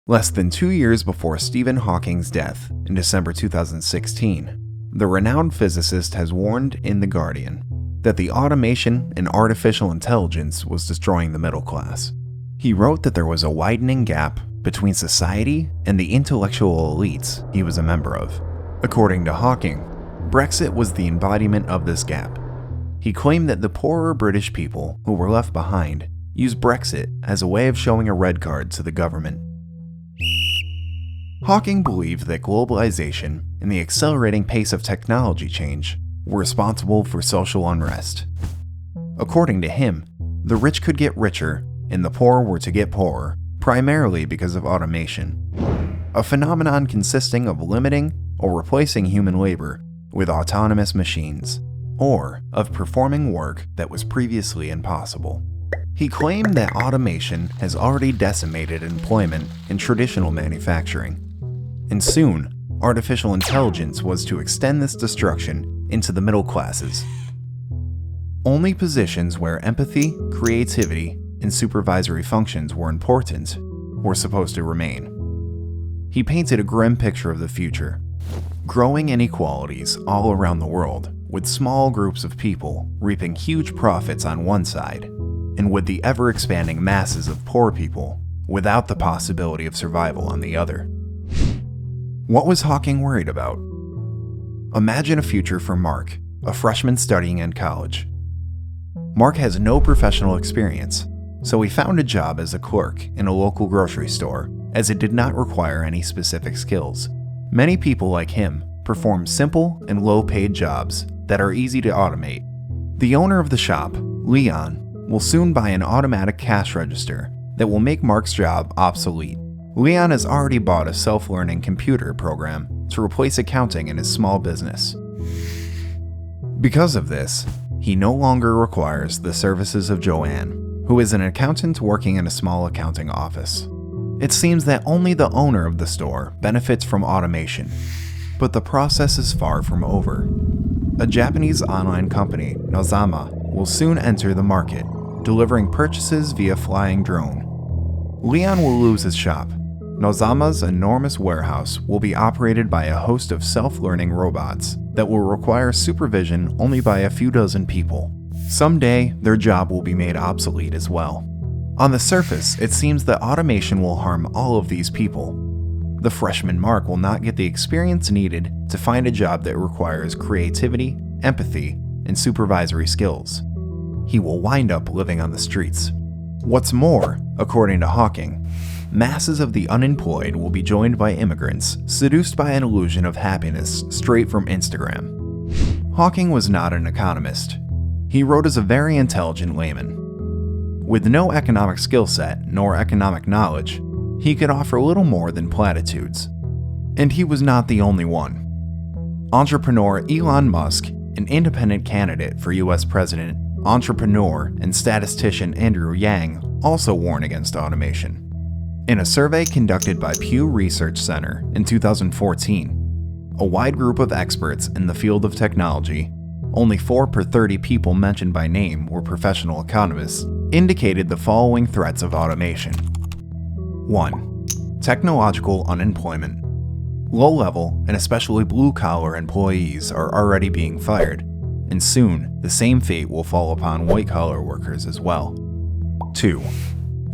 Less than 2 years before Stephen Hawking's death in December 2016, the renowned physicist has warned in The Guardian that the automation and artificial intelligence was destroying the middle class. He wrote that there was a widening gap between society and the intellectual elites he was a member of. According to Hawking, Brexit was the embodiment of this gap. He claimed that the poorer British people who were left behind used Brexit as a way of showing a red card to the government. Hawking believed that globalization and the accelerating pace of technology change were responsible for social unrest. According to him, the rich could get richer and the poor were to get poorer, primarily because of automation, a phenomenon consisting of limiting or replacing human labor with autonomous machines, or of performing work that was previously impossible. He claimed that automation has already decimated employment in traditional manufacturing, and soon, artificial intelligence was to extend this destruction into the middle classes. Only positions where empathy, creativity, and supervisory functions were important were supposed to remain. He painted a grim picture of the future: growing inequalities all around the world, with small groups of people reaping huge profits on one side, and with the ever-expanding masses of poor people without the possibility of survival on the other. What was Hawking worried about? Imagine a future for Mark, a freshman studying in college. Mark has no professional experience, so he found a job as a clerk in a local grocery store, as it did not require any specific skills. Many people like him perform simple and low-paid jobs that are easy to automate. The owner of the shop, Leon, will soon buy an automatic cash register that will make Mark's job obsolete. Leon has already bought a self-learning computer program to replace accounting in his small business. Because of this, he no longer requires the services of Joanne, who is an accountant working in a small accounting office. It seems that only the owner of the store benefits from automation, but the process is far from over. A Japanese online company, Nozama, will soon enter the market, delivering purchases via flying drone. Leon will lose his shop. Nozama's enormous warehouse will be operated by a host of self-learning robots that will require supervision only by a few dozen people. Someday, their job will be made obsolete as well. On the surface, it seems that automation will harm all of these people. The freshman Mark will not get the experience needed to find a job that requires creativity, empathy, and supervisory skills. He will wind up living on the streets. What's more, according to Hawking, masses of the unemployed will be joined by immigrants seduced by an illusion of happiness straight from Instagram. Hawking was not an economist. He wrote as a very intelligent layman. With no economic skill set nor economic knowledge, he could offer little more than platitudes. And he was not the only one. Entrepreneur Elon Musk, an independent candidate for US president, entrepreneur and statistician Andrew Yang also warned against automation. In a survey conducted by Pew Research Center in 2014, a wide group of experts in the field of technology, only 4 per 30 people mentioned by name were professional economists, indicated the following threats of automation. 1. Technological unemployment. Low-level and especially blue-collar employees are already being fired, and soon the same fate will fall upon white-collar workers as well. 2.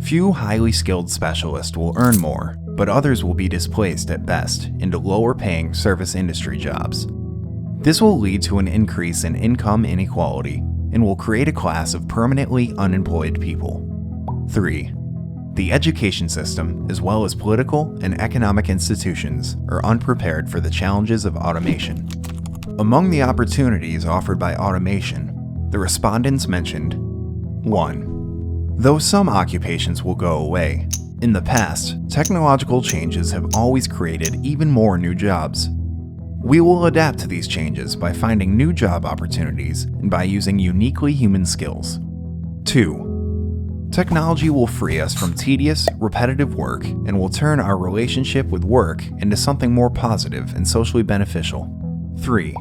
Few highly skilled specialists will earn more, but others will be displaced at best into lower-paying service industry jobs. This will lead to an increase in income inequality and will create a class of permanently unemployed people. 3. The education system, as well as political and economic institutions, are unprepared for the challenges of automation. Among the opportunities offered by automation, the respondents mentioned 1. Though some occupations will go away, in the past, technological changes have always created even more new jobs. We will adapt to these changes by finding new job opportunities and by using uniquely human skills. 2. Technology will free us from tedious, repetitive work and will turn our relationship with work into something more positive and socially beneficial. 3.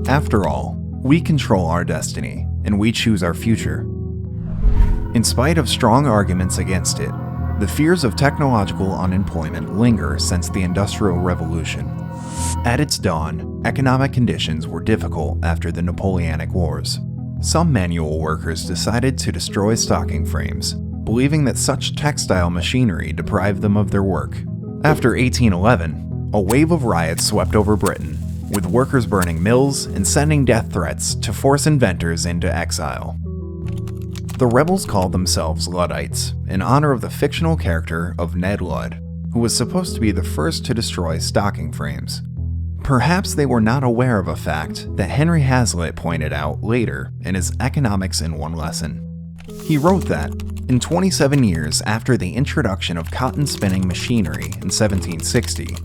After all, we control our destiny and we choose our future. In spite of strong arguments against it, The fears of technological unemployment linger since the Industrial Revolution. At its dawn, economic conditions were difficult after the Napoleonic Wars. Some manual workers decided to destroy stocking frames, believing that such textile machinery deprived them of their work. After 1811, a wave of riots swept over Britain, with workers burning mills and sending death threats to force inventors into exile. The rebels called themselves Luddites, in honor of the fictional character of Ned Ludd, who was supposed to be the first to destroy stocking frames. Perhaps they were not aware of a fact that Henry Hazlitt pointed out later in his Economics in One lesson. He wrote that, in 27 years after the introduction of cotton spinning machinery in 1760,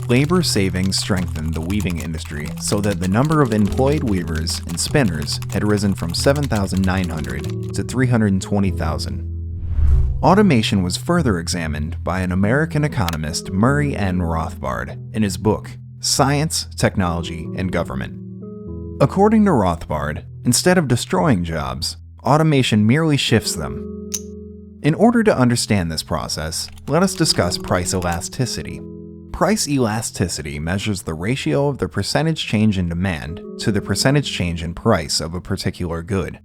labor savings strengthened the weaving industry so that the number of employed weavers and spinners had risen from 7,900 to 320,000. Automation was further examined by an American economist, Murray N. Rothbard, in his book, Science, Technology, and Government. According to Rothbard, instead of destroying jobs, automation merely shifts them. In order to understand this process, let us discuss price elasticity. Price elasticity measures the ratio of the percentage change in demand to the percentage change in price of a particular good.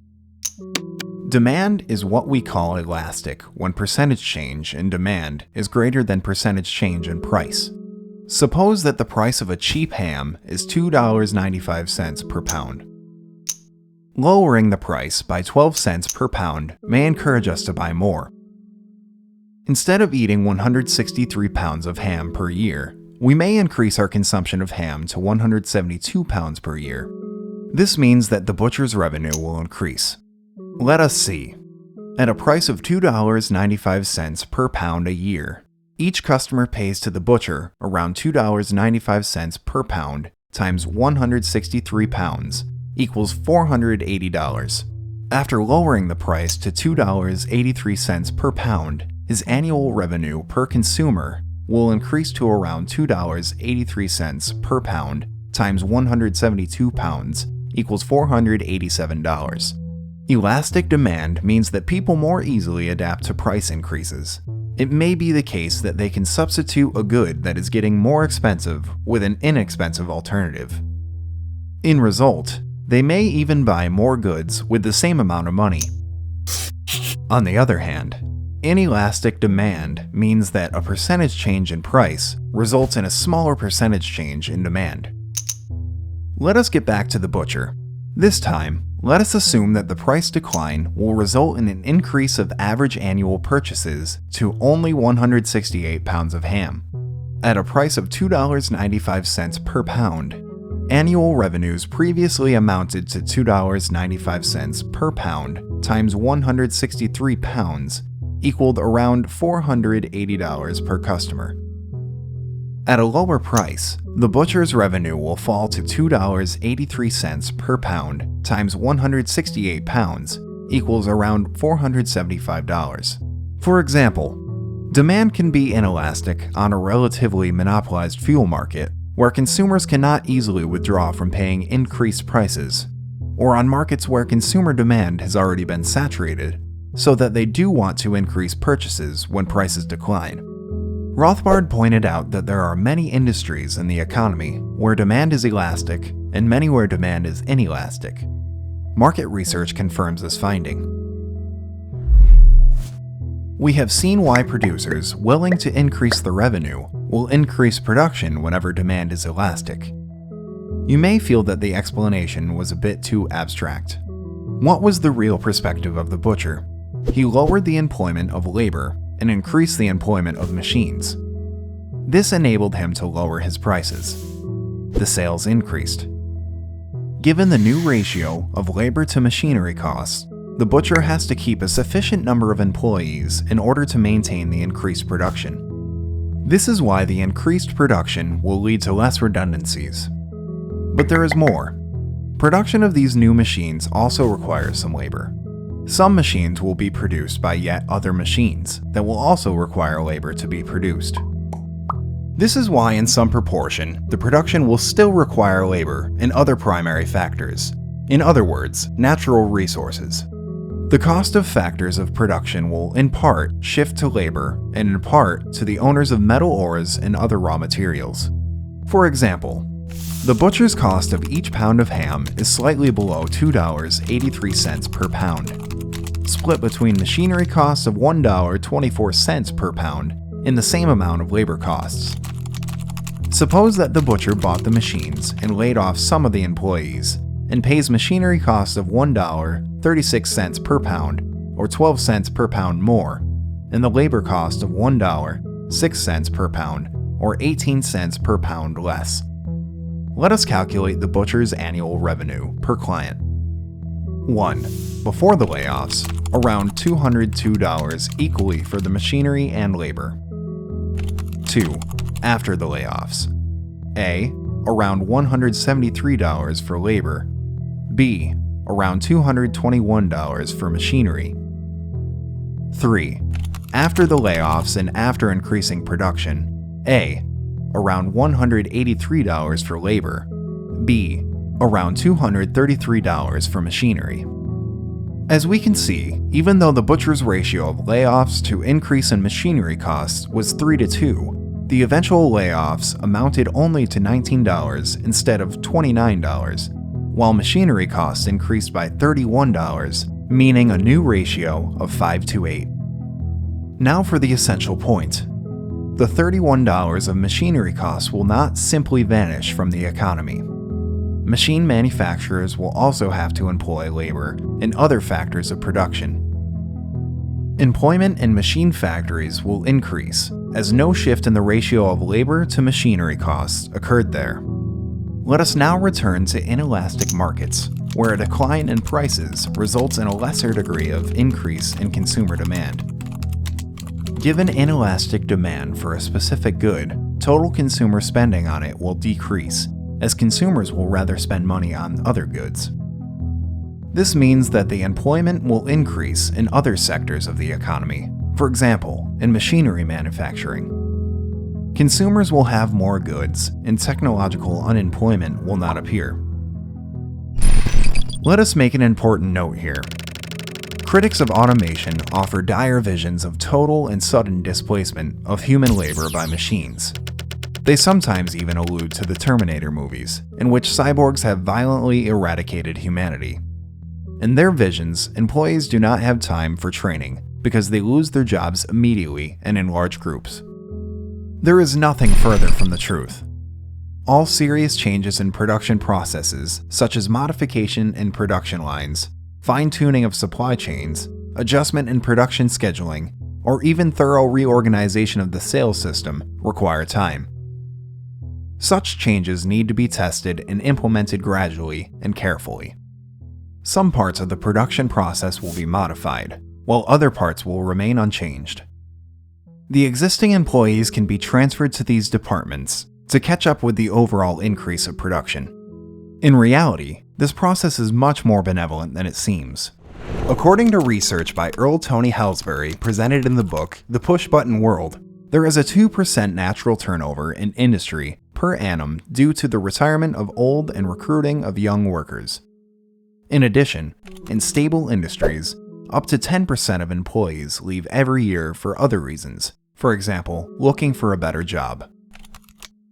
Demand is what we call elastic when percentage change in demand is greater than percentage change in price. Suppose that the price of a cheap ham is $2.95 per pound. Lowering the price by 12 cents per pound may encourage us to buy more. Instead of eating 163 pounds of ham per year, we may increase our consumption of ham to 172 pounds per year. This means that the butcher's revenue will increase. Let us see. At a price of $2.95 per pound a year, each customer pays to the butcher around $2.95 per pound times 163 pounds equals $480. After lowering the price to $2.83 per pound, his annual revenue per consumer will increase to around $2.83 per pound times 172 pounds equals $487. Elastic demand means that people more easily adapt to price increases. It may be the case that they can substitute a good that is getting more expensive with an inexpensive alternative. In result, they may even buy more goods with the same amount of money. On the other hand, inelastic demand means that a percentage change in price results in a smaller percentage change in demand. Let us get back to the butcher. This time, let us assume that the price decline will result in an increase of average annual purchases to only 168 pounds of ham. At a price of $2.95 per pound, annual revenues previously amounted to $2.95 per pound times 163 pounds equaled around $480 per customer. At a lower price, the butcher's revenue will fall to $2.83 per pound times 168 pounds equals around $475. For example, demand can be inelastic on a relatively monopolized fuel market where consumers cannot easily withdraw from paying increased prices, or on markets where consumer demand has already been saturated, so that they do want to increase purchases when prices decline. Rothbard pointed out that there are many industries in the economy where demand is elastic and many where demand is inelastic. Market research confirms this finding. We have seen why producers willing to increase the revenue will increase production whenever demand is elastic. You may feel that the explanation was a bit too abstract. What was the real perspective of the butcher? He lowered the employment of labor and increased the employment of machines. This enabled him to lower his prices. The sales increased. Given the new ratio of labor to machinery costs, the butcher has to keep a sufficient number of employees in order to maintain the increased production. This is why the increased production will lead to less redundancies. But there is more. Production of these new machines also requires some labor. Some machines will be produced by yet other machines that will also require labor to be produced. This is why in some proportion, the production will still require labor and other primary factors. In other words, natural resources. The cost of factors of production will in part shift to labor and in part to the owners of metal ores and other raw materials. For example, the butcher's cost of each pound of ham is slightly below $2.83 per pound, split between machinery costs of $1.24 per pound and the same amount of labor costs. Suppose that the butcher bought the machines and laid off some of the employees and pays machinery costs of $1.36 per pound or 12 cents per pound more, and the labor cost of $1.06 per pound or 18 cents per pound less. Let us calculate the butcher's annual revenue per client. 1. Before the layoffs, around $202 equally for the machinery and labor. 2. After the layoffs. A. Around $173 for labor. B. Around $221 for machinery. 3. After the layoffs and after increasing production. A. Around $183 for labor. B. Around $233 for machinery. As we can see, even though the butcher's ratio of layoffs to increase in machinery costs was 3:2, the eventual layoffs amounted only to $19 instead of $29, while machinery costs increased by $31, meaning a new ratio of 5:8. Now for the essential point. The $31 of machinery costs will not simply vanish from the economy. Machine manufacturers will also have to employ labor and other factors of production. Employment in machine factories will increase, as no shift in the ratio of labor to machinery costs occurred there. Let us now return to inelastic markets, where a decline in prices results in a lesser degree of increase in consumer demand. Given inelastic demand for a specific good, total consumer spending on it will decrease, as consumers will rather spend money on other goods. This means that the employment will increase in other sectors of the economy, for example, in machinery manufacturing. Consumers will have more goods, and technological unemployment will not appear. Let us make an important note here. Critics of automation offer dire visions of total and sudden displacement of human labor by machines. They sometimes even allude to the Terminator movies, in which cyborgs have violently eradicated humanity. In their visions, employees do not have time for training because they lose their jobs immediately and in large groups. There is nothing further from the truth. All serious changes in production processes, such as modification in production lines, fine-tuning of supply chains, adjustment in production scheduling, or even thorough reorganization of the sales system, require time. Such changes need to be tested and implemented gradually and carefully. Some parts of the production process will be modified, while other parts will remain unchanged. The existing employees can be transferred to these departments to catch up with the overall increase of production. In reality, this process is much more benevolent than it seems. According to research by Earl Tony Halsbury presented in the book The Push-Button World, there is a 2% natural turnover in industry per annum due to the retirement of old and recruiting of young workers. In addition, in stable industries, up to 10% of employees leave every year for other reasons, for example, looking for a better job.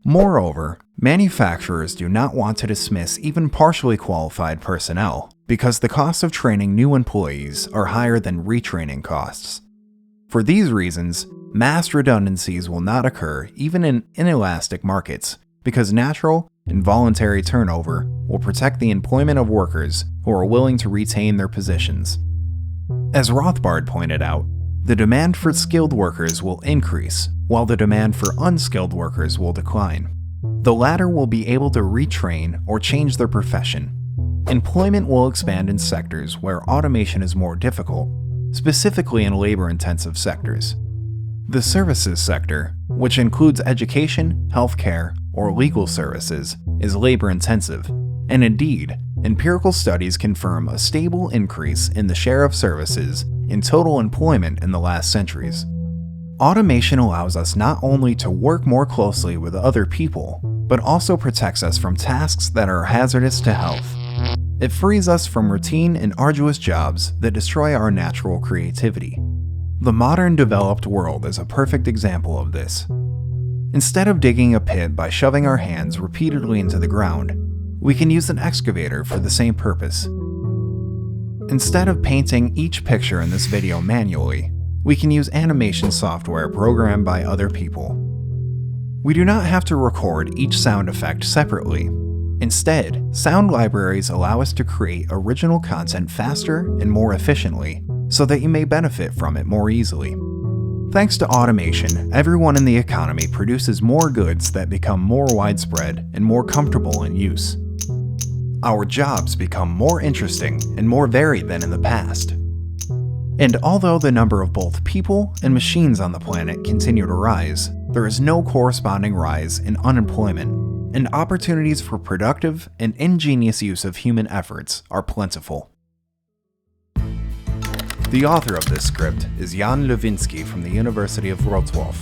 Moreover, manufacturers do not want to dismiss even partially qualified personnel because the costs of training new employees are higher than retraining costs. For these reasons, mass redundancies will not occur even in inelastic markets because natural and voluntary turnover will protect the employment of workers who are willing to retain their positions. As Rothbard pointed out, the demand for skilled workers will increase, while the demand for unskilled workers will decline. The latter will be able to retrain or change their profession. Employment will expand in sectors where automation is more difficult, specifically in labor-intensive sectors. The services sector, which includes education, healthcare, or legal services, is labor-intensive, and indeed, empirical studies confirm a stable increase in the share of services in total employment in the last centuries. Automation allows us not only to work more closely with other people, but also protects us from tasks that are hazardous to health. It frees us from routine and arduous jobs that destroy our natural creativity. The modern developed world is a perfect example of this. Instead of digging a pit by shoving our hands repeatedly into the ground, we can use an excavator for the same purpose. Instead of painting each picture in this video manually, we can use animation software programmed by other people. We do not have to record each sound effect separately. Instead, sound libraries allow us to create original content faster and more efficiently, so that you may benefit from it more easily. Thanks to automation, everyone in the economy produces more goods that become more widespread and more comfortable in use. Our jobs become more interesting and more varied than in the past. And although the number of both people and machines on the planet continue to rise, there is no corresponding rise in unemployment, and opportunities for productive and ingenious use of human efforts are plentiful. The author of this script is Jan Lewinsky from the University of Wrocław.